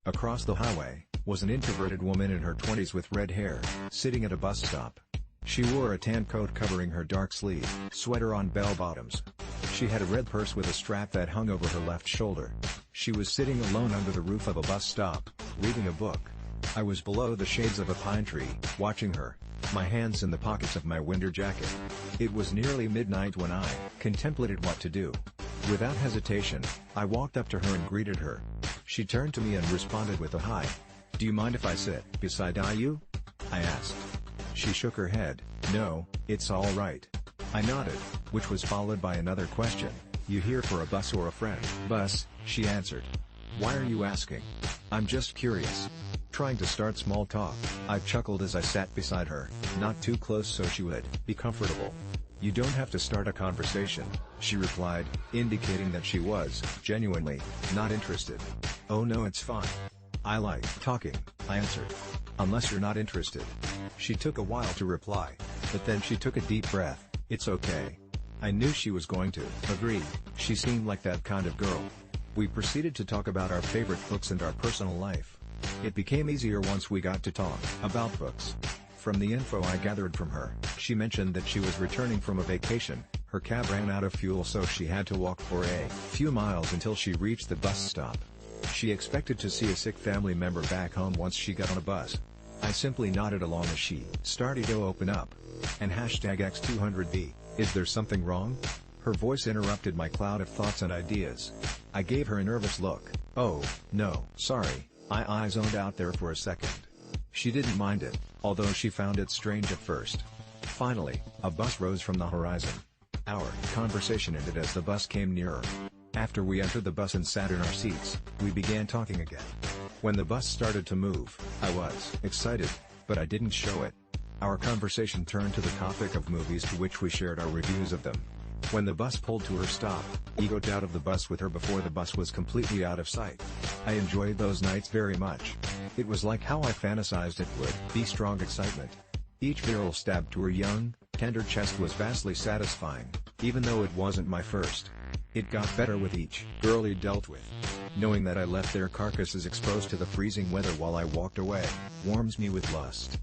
Across the highway was an introverted woman in her 20s with red hair, sitting at a bus stop. She wore a tan coat covering her dark sleeve, sweater on bell-bottoms. She had a red purse with a strap that hung over her left shoulder. She was sitting alone under the roof of a bus stop, reading a book. I was below the shades of a pine tree, watching her, my hands in the pockets of my winter jacket. It was nearly midnight when I contemplated what to do. Without hesitation, I walked up to her and greeted her. She turned to me and responded with a hi. "Do you mind if I sit beside you?" I asked. She shook her head. "No, it's all right." I nodded, which was followed by another question. "You here for a bus or a friend?" "Bus," she answered. "Why are you asking?" "I'm just curious." Trying to start small talk, I chuckled as I sat beside her, not too close so she would be comfortable. "You don't have to start a conversation," she replied, indicating that she was genuinely not interested. "Oh no, it's fine. I like talking," I answered. "Unless you're not interested." She took a while to reply, but then she took a deep breath. "It's okay." I knew she was going to agree. She seemed like that kind of girl. We proceeded to talk about our favorite books and our personal life. It became easier once we got to talk about books. From the info I gathered from her, she mentioned that she was returning from a vacation. Her cab ran out of fuel, so she had to walk for a few miles until she reached the bus stop. She expected to see a sick family member back home once she got on a bus. I simply nodded along as she started to open up. And #X200B, is there something wrong? Her voice interrupted my cloud of thoughts and ideas. I gave her a nervous look. "Oh, no, sorry, I zoned out there for a second." She didn't mind it, although she found it strange at first. Finally, a bus rose from the horizon. Our conversation ended as the bus came nearer. After we entered the bus and sat in our seats, we began talking again. When the bus started to move, I was excited, but I didn't show it. Our conversation turned to the topic of movies, to which we shared our reviews of them. When the bus pulled to her stop, I got out of the bus with her before the bus was completely out of sight. I enjoyed those nights very much. It was like how I fantasized it would be: strong excitement. Each virile stab to her young, tender chest was vastly satisfying, even though it wasn't my first. It got better with each girl he dealt with. Knowing that I left their carcasses exposed to the freezing weather while I walked away, warms me with lust.